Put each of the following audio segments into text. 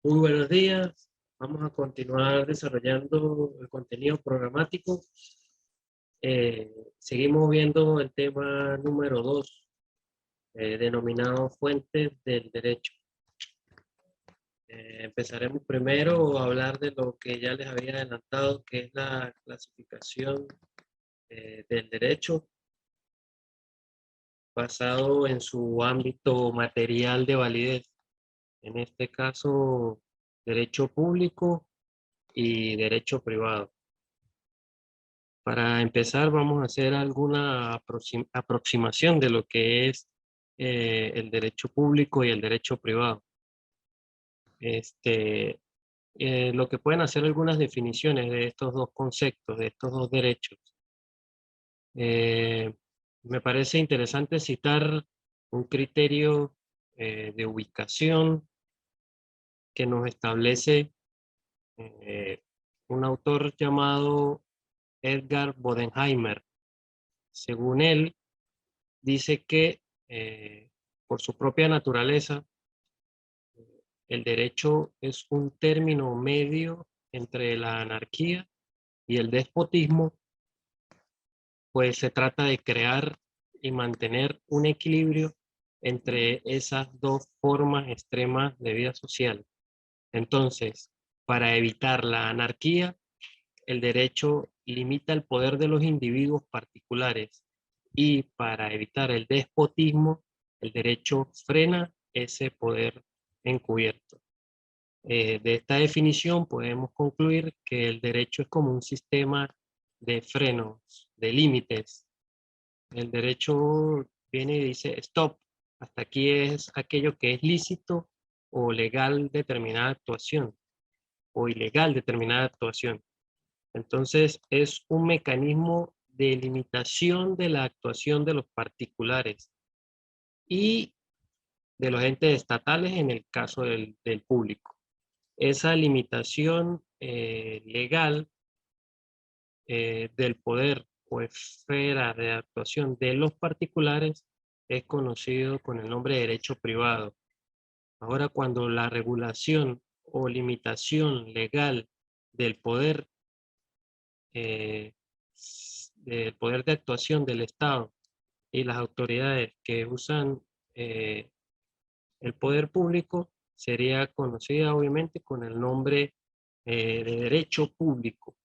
Muy buenos días. Vamos a continuar desarrollando el contenido programático. Seguimos viendo el tema número 2, denominado fuentes del derecho. Empezaremos primero a hablar de lo que ya les había adelantado, que es la clasificación del derecho basado en su ámbito material de validez. En este caso, derecho público y derecho privado. Para empezar, vamos a hacer alguna aproximación de lo que es el derecho público y el derecho privado. Lo que pueden hacer algunas definiciones de estos dos conceptos, de estos dos derechos. Me parece interesante citar un criterio de ubicación que nos establece un autor llamado Edgar Bodenheimer. Según él, dice que por su propia naturaleza, el derecho es un término medio entre la anarquía y el despotismo, pues se trata de crear y mantener un equilibrio entre esas dos formas extremas de vida social. Entonces, para evitar la anarquía, el derecho limita el poder de los individuos particulares y para evitar el despotismo, el derecho frena ese poder encubierto. De esta definición podemos concluir que el derecho es como un sistema de frenos, de límites. El derecho viene y dice stop, hasta aquí es aquello que es lícito o legal determinada actuación o ilegal determinada actuación. Entonces, es un mecanismo de limitación de la actuación de los particulares y de los entes estatales en el caso del público. Esa limitación legal del poder o esfera de actuación de los particulares es conocido con el nombre de derecho privado. Ahora, cuando la regulación o limitación legal del poder del poder de actuación del Estado y las autoridades que usan el poder público sería conocida obviamente con el nombre de derecho público.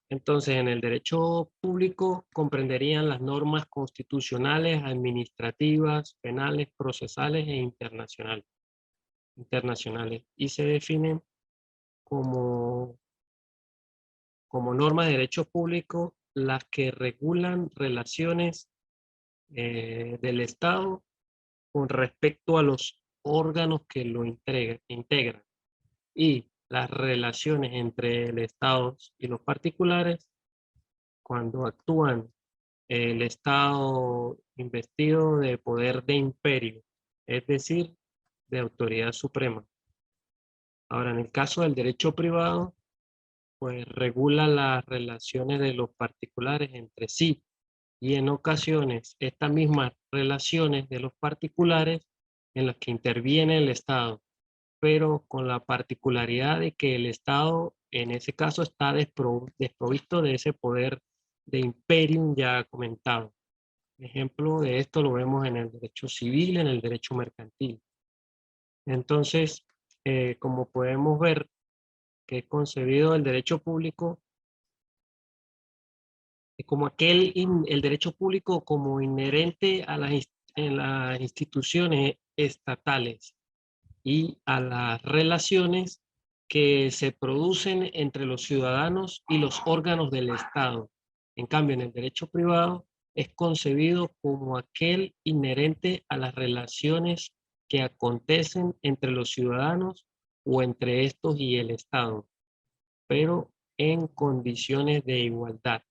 Entonces, en el derecho público comprenderían las normas constitucionales, administrativas, penales, procesales e internacionales y se definen como normas de derecho público las que regulan relaciones del Estado con respecto a los órganos que lo integran y las relaciones entre el Estado y los particulares cuando actúan el Estado investido de poder de imperio, es decir, de autoridad suprema. Ahora, en el caso del derecho privado, pues regula las relaciones de los particulares entre sí y en ocasiones estas mismas relaciones de los particulares en las que interviene el Estado, pero con la particularidad de que el Estado en ese caso está desprovisto de ese poder de imperium ya comentado. Ejemplo de esto lo vemos en el derecho civil, en el derecho mercantil. Entonces, como podemos ver, que es concebido el derecho público como el derecho público como inherente a en las instituciones estatales y a las relaciones que se producen entre los ciudadanos y los órganos del Estado. En cambio, en el derecho privado es concebido como aquel inherente a las relaciones que acontecen entre los ciudadanos o entre estos y el Estado, pero en condiciones de igualdad.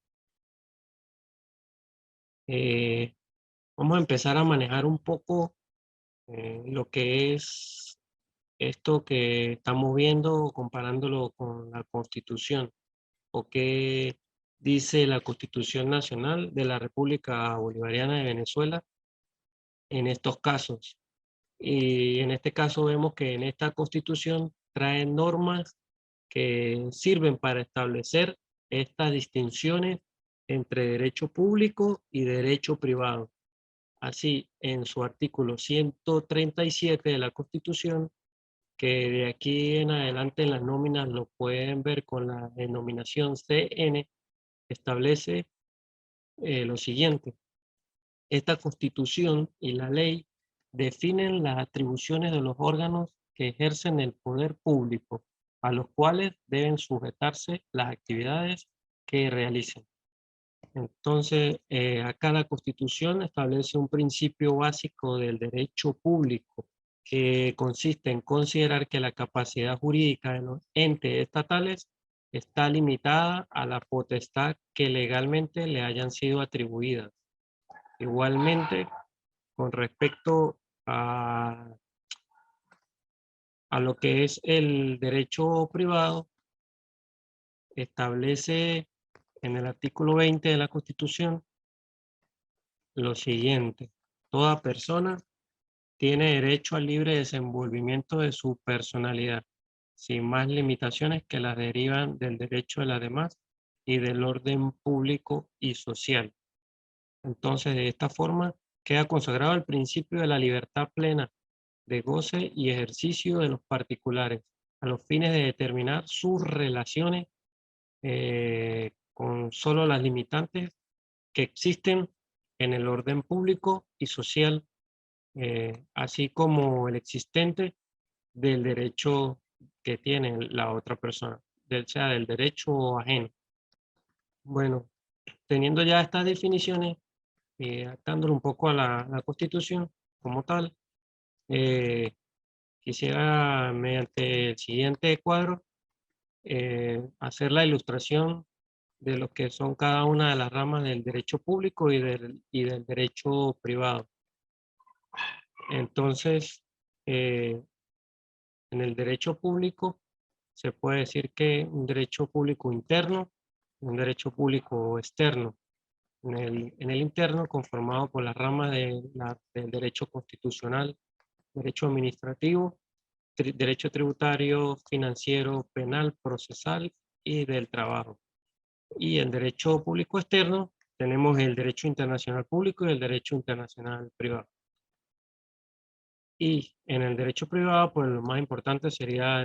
Eh, Vamos a empezar a manejar un poco lo que es esto que estamos viendo, comparándolo con la Constitución, o qué dice la Constitución Nacional de la República Bolivariana de Venezuela en estos casos. Y en este caso vemos que en esta Constitución trae normas que sirven para establecer estas distinciones entre derecho público y derecho privado. Así, en su artículo 137 de la Constitución, que de aquí en adelante en las nóminas lo pueden ver con la denominación CN, establece lo siguiente. Esta Constitución y la ley definen las atribuciones de los órganos que ejercen el poder público, a los cuales deben sujetarse las actividades que realicen. Entonces, acá la Constitución establece un principio básico del derecho público, que consiste en considerar que la capacidad jurídica de los entes estatales está limitada a la potestad que legalmente le hayan sido atribuidas. Igualmente, con respecto a lo que es el derecho privado, establece en el artículo 20 de la Constitución lo siguiente: toda persona tiene derecho al libre desenvolvimiento de su personalidad, sin más limitaciones que las derivan del derecho de las demás y del orden público y social. Entonces, de esta forma, queda consagrado el principio de la libertad plena de goce y ejercicio de los particulares, a los fines de determinar sus relaciones con solo las limitantes que existen en el orden público y social, así como el existente del derecho que tiene la otra persona, sea del derecho ajeno. Bueno, teniendo ya estas definiciones, adaptándolo un poco a la Constitución como tal, eh, quisiera, mediante el siguiente cuadro, hacer la ilustración de lo que son cada una de las ramas del derecho público y del derecho privado. Entonces, en el derecho público se puede decir que un derecho público interno y un derecho público externo. En el interno, conformado por las ramas del derecho constitucional, derecho administrativo, derecho tributario, financiero, penal, procesal y del trabajo. Y el derecho público externo, tenemos el derecho internacional público y el derecho internacional privado. Y en el derecho privado, pues lo más importante sería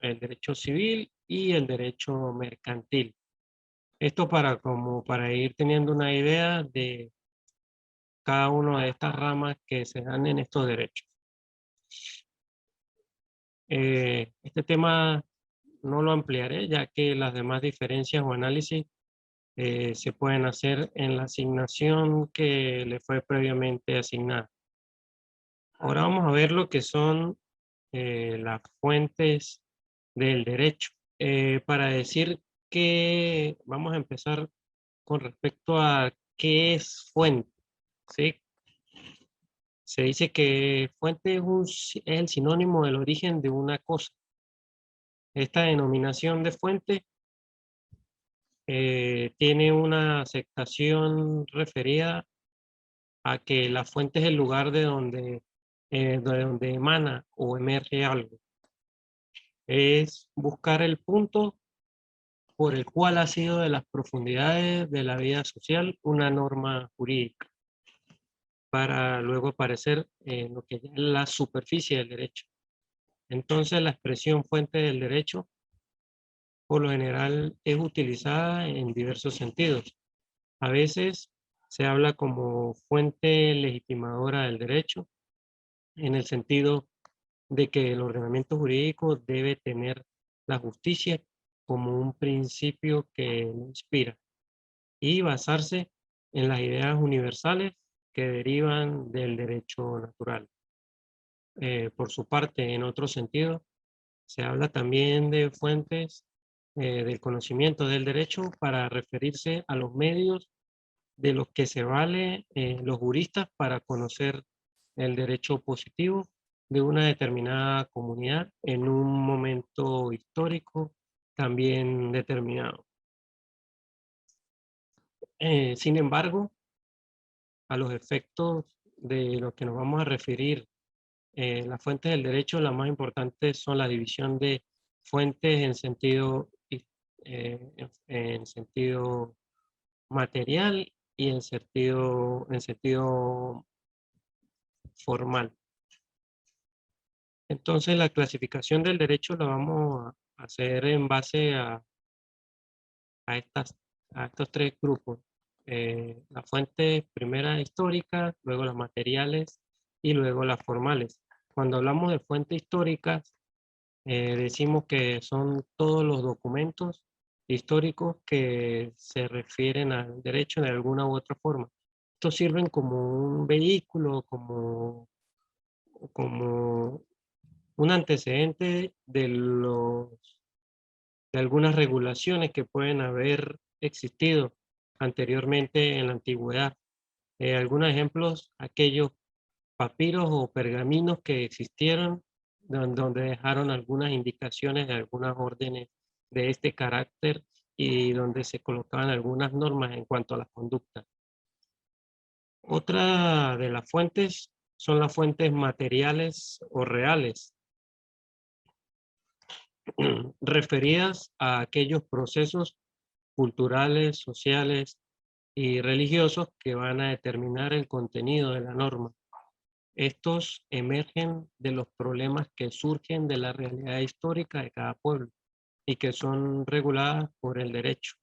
el derecho civil y el derecho mercantil. Esto para ir teniendo una idea de cada una de estas ramas que se dan en estos derechos. Este tema no lo ampliaré, ya que las demás diferencias o análisis se pueden hacer en la asignación que le fue previamente asignada. Ahora vamos a ver lo que son las fuentes del derecho. Para decir que vamos a empezar con respecto a qué es fuente, ¿sí? Se dice que fuente es el sinónimo del origen de una cosa. Esta denominación de fuente tiene una aceptación referida a que la fuente es el lugar de donde emana o emerge algo. Es buscar el punto por el cual ha sido de las profundidades de la vida social una norma jurídica, para luego aparecer en lo que es la superficie del derecho. Entonces, la expresión fuente del derecho, por lo general, es utilizada en diversos sentidos. A veces se habla como fuente legitimadora del derecho, en el sentido de que el ordenamiento jurídico debe tener la justicia como un principio que lo inspira y basarse en las ideas universales que derivan del derecho natural. Por su parte, en otro sentido, se habla también de fuentes del conocimiento del derecho para referirse a los medios de los que se vale los juristas para conocer el derecho positivo de una determinada comunidad en un momento histórico también determinado. Sin embargo, a los efectos de lo que nos vamos a referir las fuentes del derecho, las más importantes son la división de fuentes en sentido material y en sentido formal. Entonces, la clasificación del derecho la vamos a hacer en base a, estas, a estos tres grupos. La fuente primera histórica, luego las materiales y luego las formales. Cuando hablamos de fuentes históricas, decimos que son todos los documentos históricos que se refieren al derecho de alguna u otra forma. Estos sirven como un vehículo, como un antecedente de algunas regulaciones que pueden haber existido anteriormente en la antigüedad. Algunos ejemplos, aquellos papiros o pergaminos que existieron, donde dejaron algunas indicaciones de algunas órdenes de este carácter y donde se colocaban algunas normas en cuanto a la conducta. Otra de las fuentes son las fuentes materiales o reales, referidas a aquellos procesos culturales, sociales y religiosos que van a determinar el contenido de la norma. Estos emergen de los problemas que surgen de la realidad histórica de cada pueblo y que son reguladas por el derecho.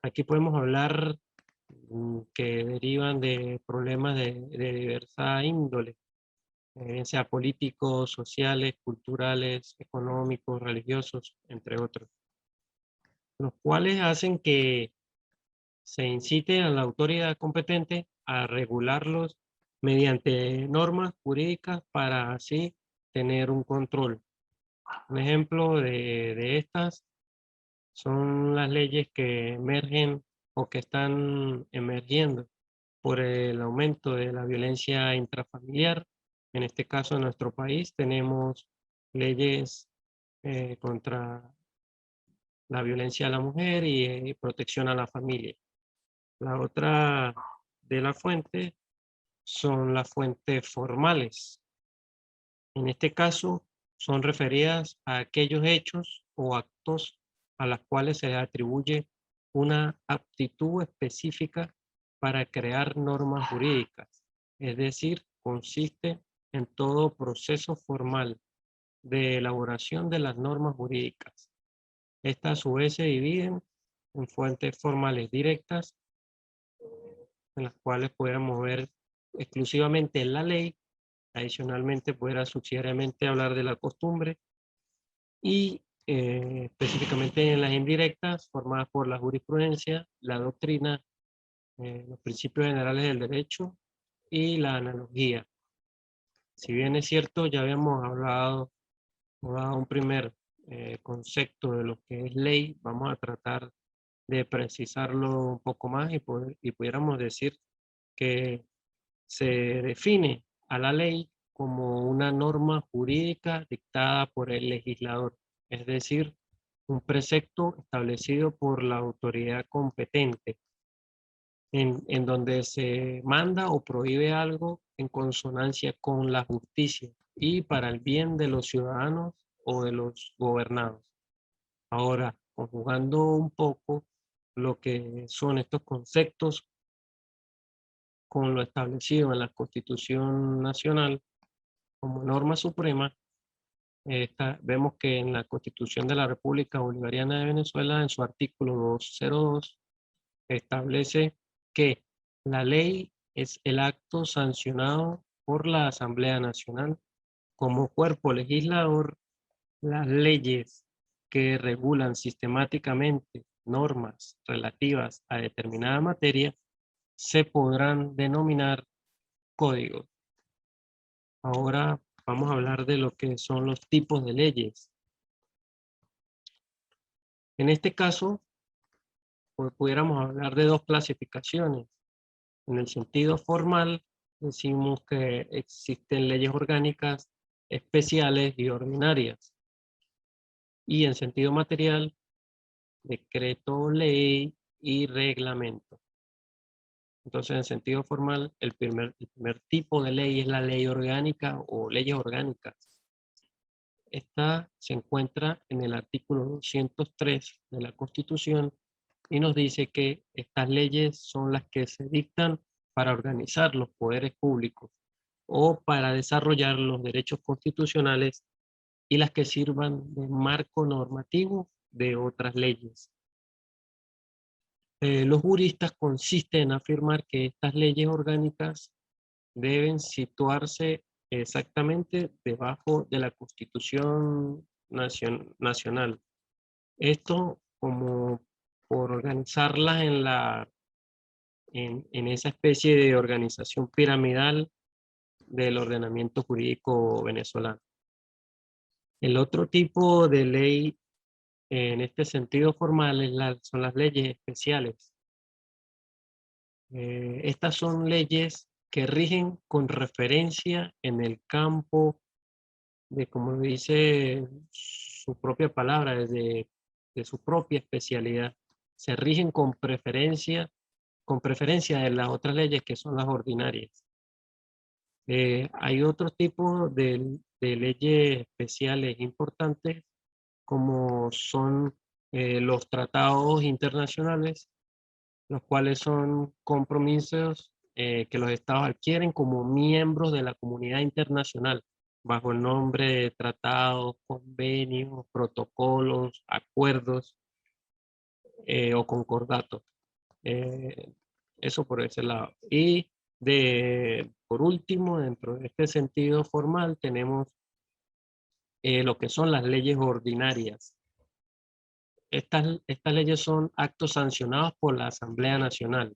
Aquí podemos hablar que derivan de problemas de diversa índole, sea políticos, sociales, culturales, económicos, religiosos, entre otros, los cuales hacen que se incite a la autoridad competente a regularlos mediante normas jurídicas para así tener un control. Un ejemplo de estas son las leyes que emergen o que están emergiendo por el aumento de la violencia intrafamiliar. En este caso, en nuestro país tenemos leyes contra la violencia a la mujer y protección a la familia. La otra de la fuente son las fuentes formales. En este caso, son referidas a aquellos hechos o actos a los cuales se atribuye una aptitud específica para crear normas jurídicas. Es decir, consiste en todo proceso formal de elaboración de las normas jurídicas. Estas a su vez se dividen en fuentes formales directas, en las cuales pudiéramos ver exclusivamente la ley, adicionalmente pudiera subsidiariamente hablar de la costumbre, y específicamente en las indirectas, formadas por la jurisprudencia, la doctrina, los principios generales del derecho y la analogía. Si bien es cierto, ya habíamos hablado o dado un primer concepto de lo que es ley, vamos a tratar de precisarlo un poco más y pudiéramos decir que se define a la ley como una norma jurídica dictada por el legislador, es decir, un precepto establecido por la autoridad competente, en donde se manda o prohíbe algo en consonancia con la justicia y para el bien de los ciudadanos o de los gobernados. Ahora, conjugando un poco lo que son estos conceptos con lo establecido en la Constitución Nacional como norma suprema, vemos que en la Constitución de la República Bolivariana de Venezuela, en su artículo 202, establece que la ley es el acto sancionado por la Asamblea Nacional como cuerpo legislador. Las leyes que regulan sistemáticamente normas relativas a determinada materia se podrán denominar códigos. Ahora vamos a hablar de lo que son los tipos de leyes. En este caso, pues, pudiéramos hablar de dos clasificaciones. En el sentido formal, decimos que existen leyes orgánicas, especiales y ordinarias. Y en sentido material, decreto, ley y reglamento. Entonces, en sentido formal, el primer tipo de ley es la ley orgánica o leyes orgánicas. Esta se encuentra en el artículo 203 de la Constitución y nos dice que estas leyes son las que se dictan para organizar los poderes públicos o para desarrollar los derechos constitucionales y las que sirvan de marco normativo de otras leyes. Los juristas consisten en afirmar que estas leyes orgánicas deben situarse exactamente debajo de la Constitución Nacional. Esto como por organizarlas en esa especie de organización piramidal del ordenamiento jurídico venezolano. El otro tipo de ley en este sentido formal son las leyes especiales. Estas son leyes que rigen con referencia en el campo de, como dice su propia palabra, de su propia especialidad. Se rigen con preferencia de las otras leyes que son las ordinarias. Hay otro tipo de leyes especiales importantes como son los tratados internacionales, los cuales son compromisos que los estados adquieren como miembros de la comunidad internacional, bajo el nombre de tratados, convenios, protocolos, acuerdos o concordatos. Eso por ese lado. Y por último, dentro de este sentido formal, tenemos lo que son las leyes ordinarias. Estas leyes son actos sancionados por la Asamblea Nacional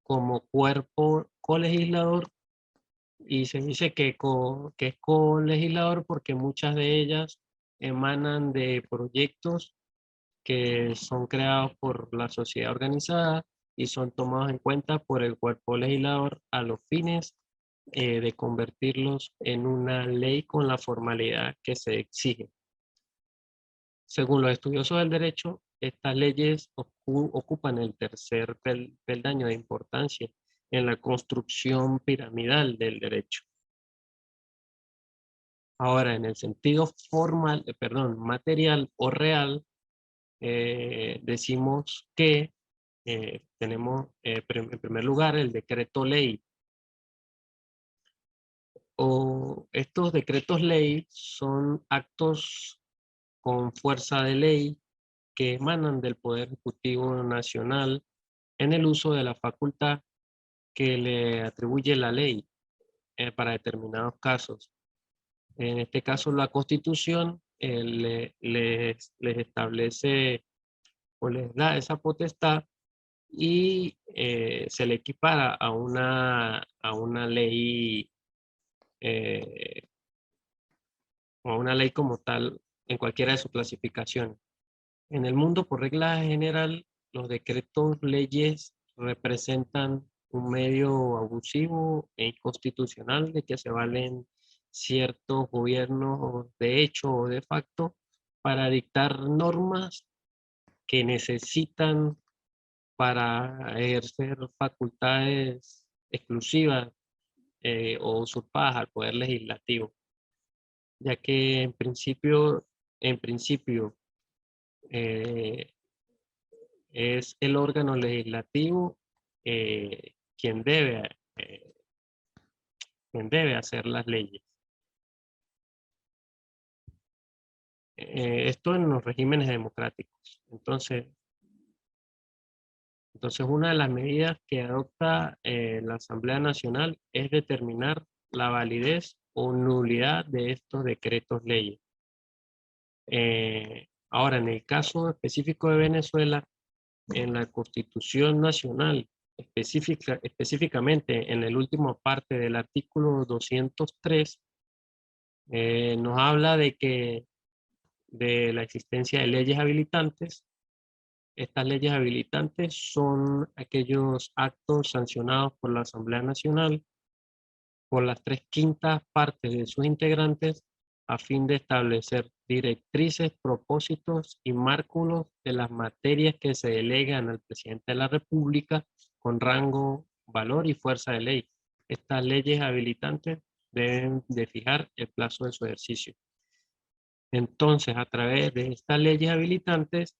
como cuerpo colegislador, y se dice que es colegislador porque muchas de ellas emanan de proyectos que son creados por la sociedad organizada y son tomados en cuenta por el cuerpo legislador a los fines de convertirlos en una ley con la formalidad que se exige. Según los estudiosos del derecho, estas leyes ocupan el tercer peldaño de importancia en la construcción piramidal del derecho. Ahora, en el sentido formal, material o real, decimos que tenemos en primer lugar el decreto ley. Estos decretos ley son actos con fuerza de ley que emanan del Poder Ejecutivo Nacional en el uso de la facultad que le atribuye la ley para determinados casos. En este caso, la Constitución les establece o les da esa potestad y se le equipara a una ley o a una ley como tal en cualquiera de sus clasificaciones. En el mundo, por regla general, los decretos leyes representan un medio abusivo e inconstitucional de que se valen ciertos gobiernos de hecho o de facto para dictar normas que necesitan para ejercer facultades exclusivas o usurpadas al poder legislativo, ya que en principio eh, es el órgano legislativo eh, quien debe, eh, quien debe hacer las leyes. Esto en los regímenes democráticos. Entonces una de las medidas que adopta la Asamblea Nacional es determinar la validez o nulidad de estos decretos leyes. Ahora, en el caso específico de Venezuela, en la Constitución Nacional, específicamente en la última parte del artículo 203, nos habla de la existencia de leyes habilitantes. Estas leyes habilitantes son aquellos actos sancionados por la Asamblea Nacional por las 3/5 partes de sus integrantes a fin de establecer directrices, propósitos y márculos de las materias que se delegan al presidente de la República con rango valor y fuerza de ley. Estas leyes habilitantes deben de fijar el plazo de su ejercicio. Entonces, a través de estas leyes habilitantes,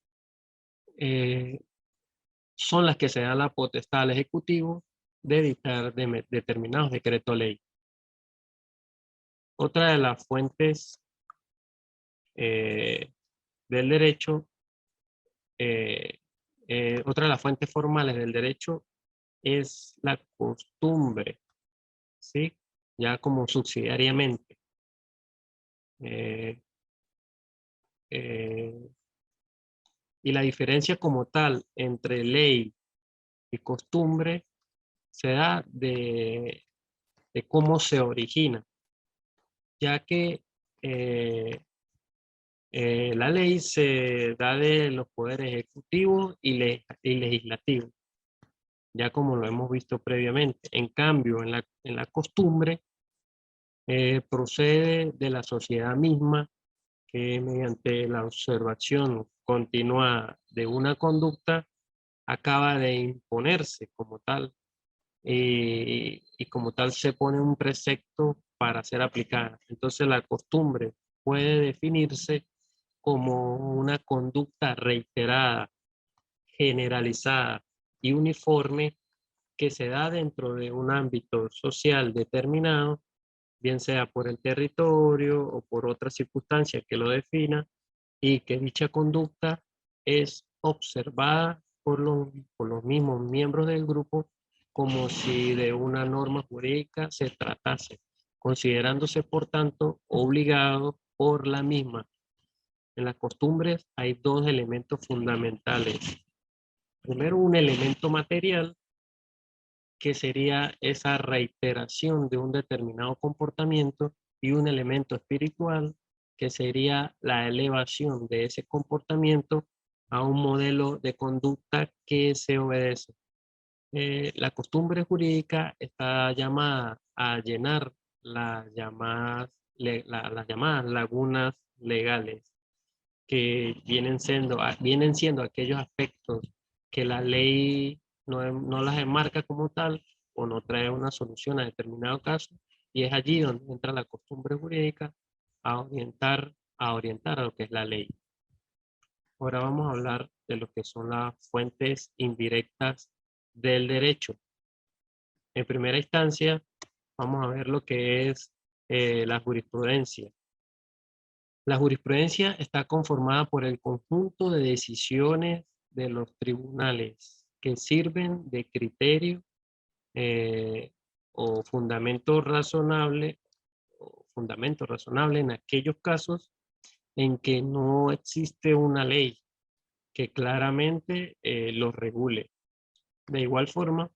son las que se dan la potestad al Ejecutivo de dictar determinados decretos ley. Otra de las fuentes del derecho, otra de las fuentes formales del derecho es la costumbre, ¿sí? Ya como subsidiariamente. Y la diferencia como tal entre ley y costumbre se da de cómo se origina, ya que la ley se da de los poderes ejecutivo y legislativo, ya como lo hemos visto previamente. En cambio, en la costumbre, procede de la sociedad misma, que mediante la observación continua de una conducta acaba de imponerse como tal, y como tal se pone un precepto para ser aplicada. Entonces la costumbre puede definirse como una conducta reiterada, generalizada y uniforme que se da dentro de un ámbito social determinado, bien sea por el territorio o por otra circunstancia que lo defina, y que dicha conducta es observada por los mismos miembros del grupo como si de una norma jurídica se tratase, considerándose por tanto obligado por la misma. En las costumbres hay dos elementos fundamentales. Primero, un elemento material, que sería esa reiteración de un determinado comportamiento, y un elemento espiritual, que sería la elevación de ese comportamiento a un modelo de conducta que se obedece. La costumbre jurídica está llamada a llenar las llamadas lagunas legales, que vienen siendo aquellos aspectos que la ley no las enmarca como tal, o no trae una solución a determinado caso, y es allí donde entra la costumbre jurídica a orientar a lo que es la ley. Ahora vamos a hablar de lo que son las fuentes indirectas del derecho. En primera instancia, vamos a ver lo que es la jurisprudencia. La jurisprudencia está conformada por el conjunto de decisiones de los tribunales que sirven de criterio, eh, o fundamento razonable en aquellos casos en que no existe una ley que claramente los regule. De igual forma,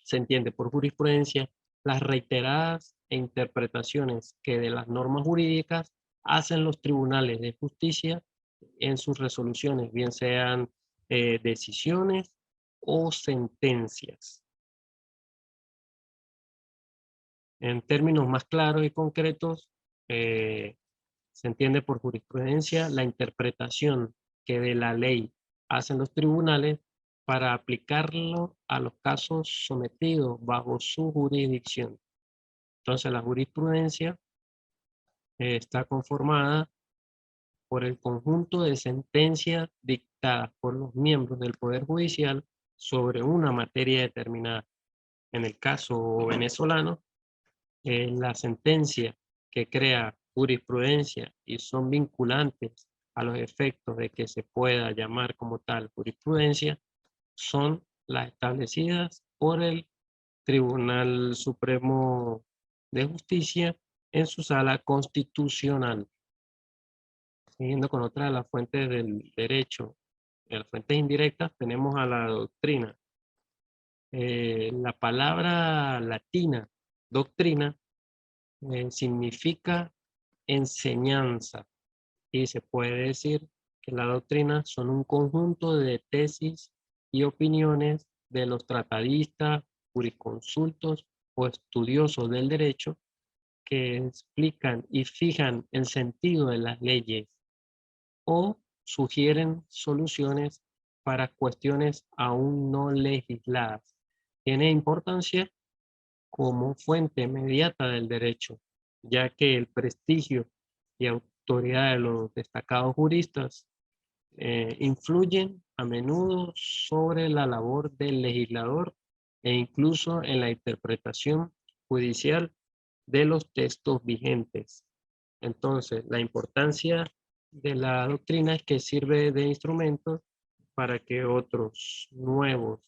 se entiende por jurisprudencia las reiteradas interpretaciones que de las normas jurídicas hacen los tribunales de justicia en sus resoluciones, bien sean decisiones o sentencias. En términos más claros y concretos, se entiende por jurisprudencia la interpretación que de la ley hacen los tribunales para aplicarlo a los casos sometidos bajo su jurisdicción. Entonces, la jurisprudencia está conformada por el conjunto de sentencias dictadas por los miembros del Poder Judicial sobre una materia determinada. En el caso venezolano, la sentencia que crea jurisprudencia y son vinculantes a los efectos de que se pueda llamar como tal jurisprudencia son las establecidas por el Tribunal Supremo de Justicia en su sala constitucional. Siguiendo con otra de las fuentes del derecho, de las fuentes indirectas, tenemos a la doctrina. La palabra latina, doctrina, significa enseñanza, y se puede decir que la doctrina son un conjunto de tesis y opiniones de los tratadistas, jurisconsultos o estudiosos del derecho, que explican y fijan el sentido de las leyes o sugieren soluciones para cuestiones aún no legisladas. tiene importancia como fuente inmediata del derecho, ya que el prestigio y autoridad de los destacados juristas influyen a menudo sobre la labor del legislador e incluso en la interpretación judicial de los textos vigentes. Entonces, la importancia de la doctrina es que sirve de instrumento para que otros nuevos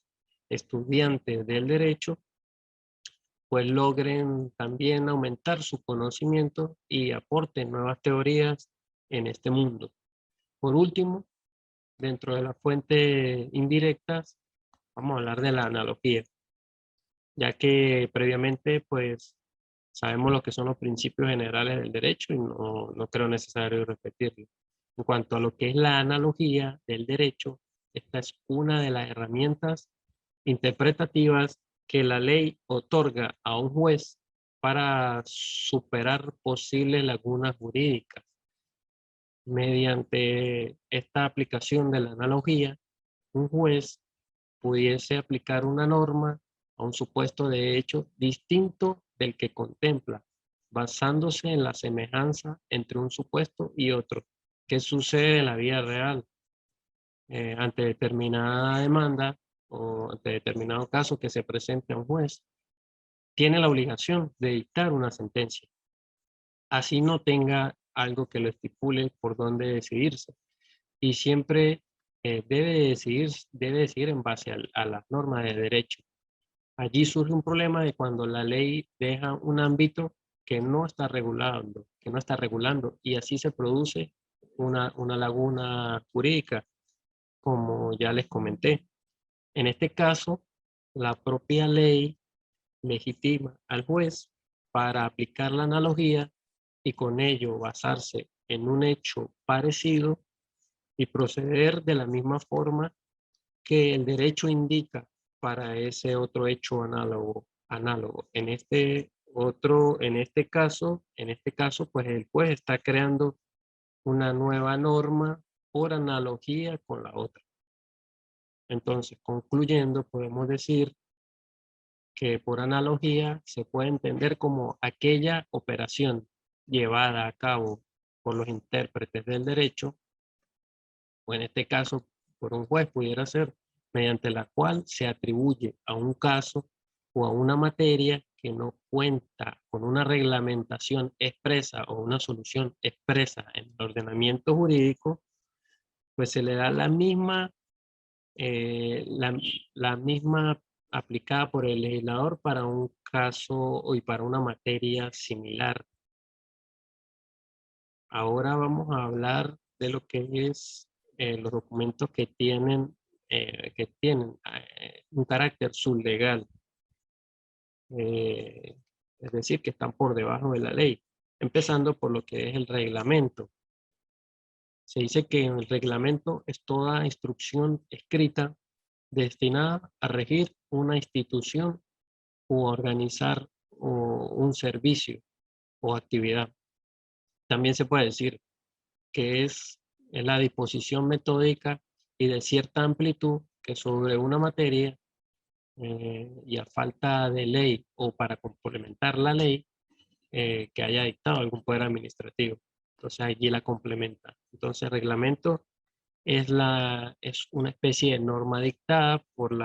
estudiantes del derecho pues logren también aumentar su conocimiento y aporten nuevas teorías en este mundo. Por último, dentro de las fuentes indirectas, vamos a hablar de la analogía, ya que previamente pues sabemos lo que son los principios generales del derecho y no creo necesario repetirlo. En cuanto a lo que es la analogía del derecho, esta es una de las herramientas interpretativas que la ley otorga a un juez para superar posibles lagunas jurídicas. Mediante esta aplicación de la analogía, un juez pudiese aplicar una norma a un supuesto de hecho distinto del que contempla, basándose en la semejanza entre un supuesto y otro. ¿Qué sucede en la vida real? Ante determinada demanda o ante determinado caso que se presente a un juez, tiene la obligación de dictar una sentencia. Así no tenga algo que lo estipule por dónde decidirse. Y siempre debe decidir en base a las normas de derecho. Allí surge un problema de cuando la ley deja un ámbito que no está regulando, y así se produce una laguna jurídica, como ya les comenté. En este caso, la propia ley legitima al juez para aplicar la analogía y con ello basarse en un hecho parecido y proceder de la misma forma que el derecho indica para ese otro hecho análogo. En este caso, pues el juez está creando una nueva norma por analogía con la otra. Entonces, concluyendo, podemos decir que por analogía se puede entender como aquella operación llevada a cabo por los intérpretes del derecho, o en este caso por un juez pudiera ser, mediante la cual se atribuye a un caso o a una materia que no cuenta con una reglamentación expresa o una solución expresa en el ordenamiento jurídico, pues se le da eh, la, la misma aplicada por el legislador para un caso y para una materia similar. Ahora vamos a hablar de lo que es los documentos que tienen un carácter sublegal, eh, es decir, que están por debajo de la ley, empezando por lo que es el reglamento. Se dice que el reglamento es toda instrucción escrita destinada a regir una institución o organizar un servicio o actividad. También se puede decir que es la disposición metódica y de cierta amplitud que sobre una materia y a falta de ley o para complementar la ley que haya dictado algún poder administrativo. Entonces allí la complementa. Entonces el reglamento es una especie de norma dictada por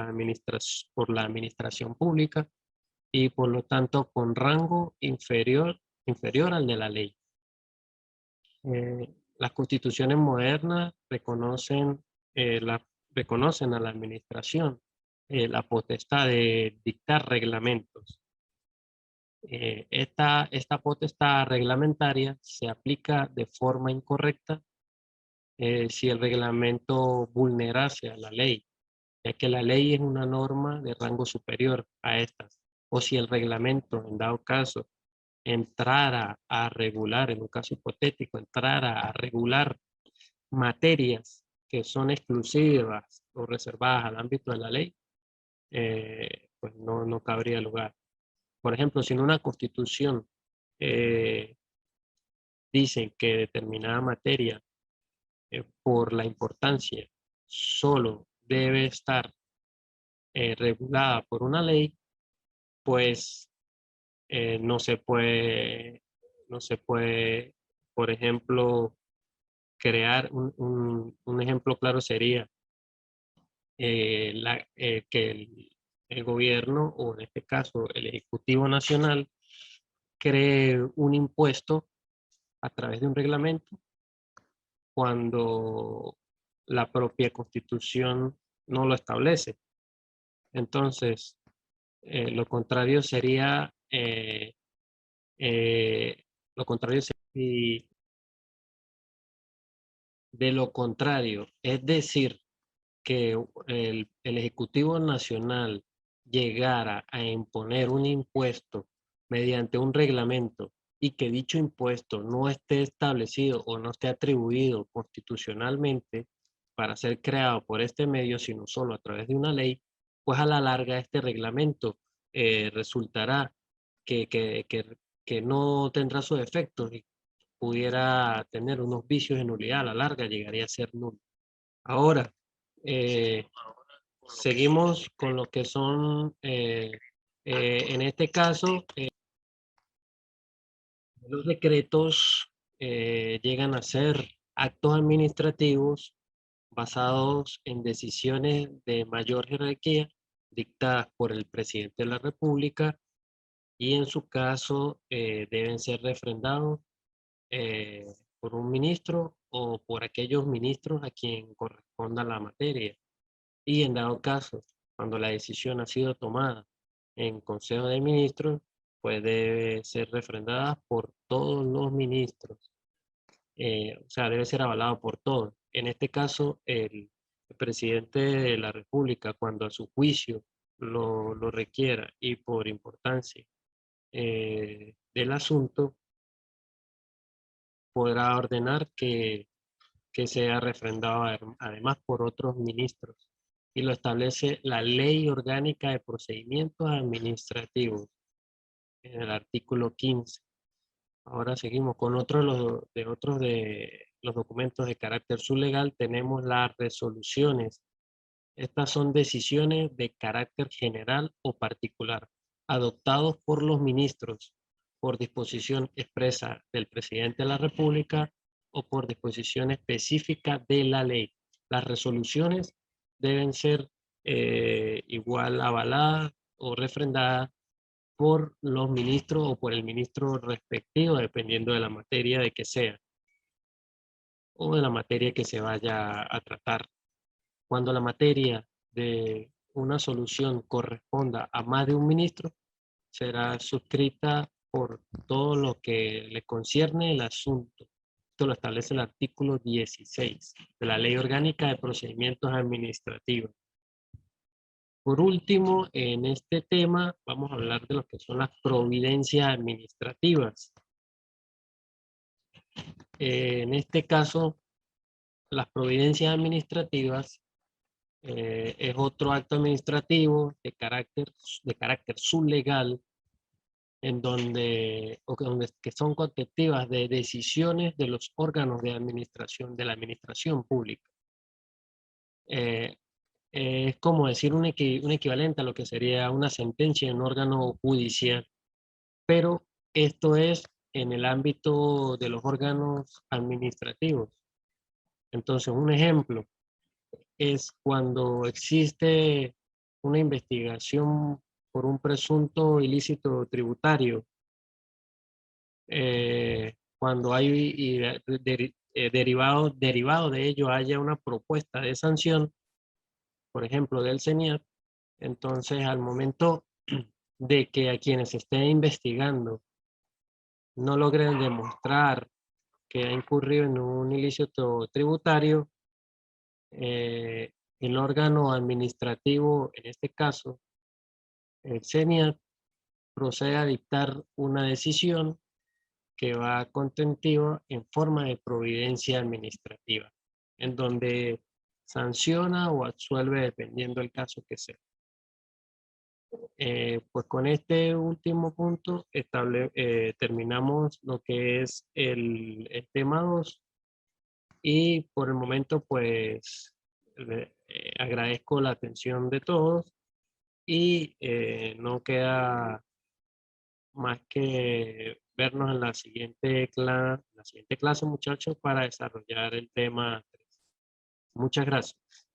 por la administración pública y por lo tanto con rango inferior al de la ley. Las constituciones modernas reconocen a la administración la potestad de dictar reglamentos. Esta potestad reglamentaria se aplica de forma incorrecta si el reglamento vulnerase a la ley, ya que la ley es una norma de rango superior a estas, o si el reglamento, en dado caso, entrara a regular, en un caso hipotético, entrara a regular materias que son exclusivas o reservadas al ámbito de la ley, pues no cabría lugar. Por ejemplo, si en una constitución dicen que determinada materia, por la importancia, solo debe estar regulada por una ley, pues no se puede, por ejemplo, crear un ejemplo claro sería que el gobierno, o en este caso el Ejecutivo Nacional, cree un impuesto a través de un reglamento cuando la propia Constitución no lo establece. Entonces, lo contrario sería, eh, lo contrario sería de lo contrario, es decir, que el Ejecutivo Nacional llegara a imponer un impuesto mediante un reglamento y que dicho impuesto no esté establecido o no esté atribuido constitucionalmente para ser creado por este medio, sino solo a través de una ley, pues a la larga este reglamento resultará que, que, que, que no tendrá sus efectos y pudiera tener unos vicios de nulidad. A la larga llegaría a ser nulo. Ahora, eh, seguimos con lo que son, en este caso, los decretos llegan a ser actos administrativos basados en decisiones de mayor jerarquía dictadas por el presidente de la República y en su caso deben ser refrendados por un ministro o por aquellos ministros a quien corresponda la materia. Y en dado caso, cuando la decisión ha sido tomada en Consejo de Ministros, pues debe ser refrendada por todos los ministros. O sea, debe ser avalado por todos. En este caso, el presidente de la República, cuando a su juicio lo requiera y por importancia del asunto, podrá ordenar que sea refrendado además por otros ministros. Y lo establece la Ley Orgánica de Procedimientos Administrativos en el artículo 15. Ahora seguimos con otros de los documentos de carácter sublegal. Tenemos las resoluciones. Estas son decisiones de carácter general o particular, adoptados por los ministros por disposición expresa del presidente de la República o por disposición específica de la ley. Las resoluciones deben ser igual avaladas o refrendadas por los ministros o por el ministro respectivo, dependiendo de la materia de que sea o de la materia que se vaya a tratar. Cuando la materia de una solución corresponda a más de un ministro, será suscrita por todo lo que le concierne el asunto. Esto lo establece el artículo 16 de la Ley Orgánica de Procedimientos Administrativos. Por último, en este tema vamos a hablar de lo que son las providencias administrativas. En este caso, las providencias administrativas es otro acto administrativo de carácter sublegal en donde, que son constitutivas de decisiones de los órganos de administración, de la administración pública. Es como decir un equivalente a lo que sería una sentencia en un órgano judicial, pero esto es en el ámbito de los órganos administrativos. Entonces, un ejemplo es cuando existe una investigación por un presunto ilícito tributario, cuando hay derivado de ello haya una propuesta de sanción, por ejemplo, del CENIAT, entonces al momento de que a quienes estén investigando no logren demostrar que ha incurrido en un ilícito tributario, el órgano administrativo, en este caso, el CENIAT, procede a dictar una decisión que va contentiva en forma de providencia administrativa, en donde sanciona o absuelve dependiendo del caso que sea. Pues con este último punto terminamos lo que es el tema 2 y por el momento pues agradezco la atención de todos y no queda más que vernos en la siguiente clase, muchachos, para desarrollar el tema 3. Muchas gracias.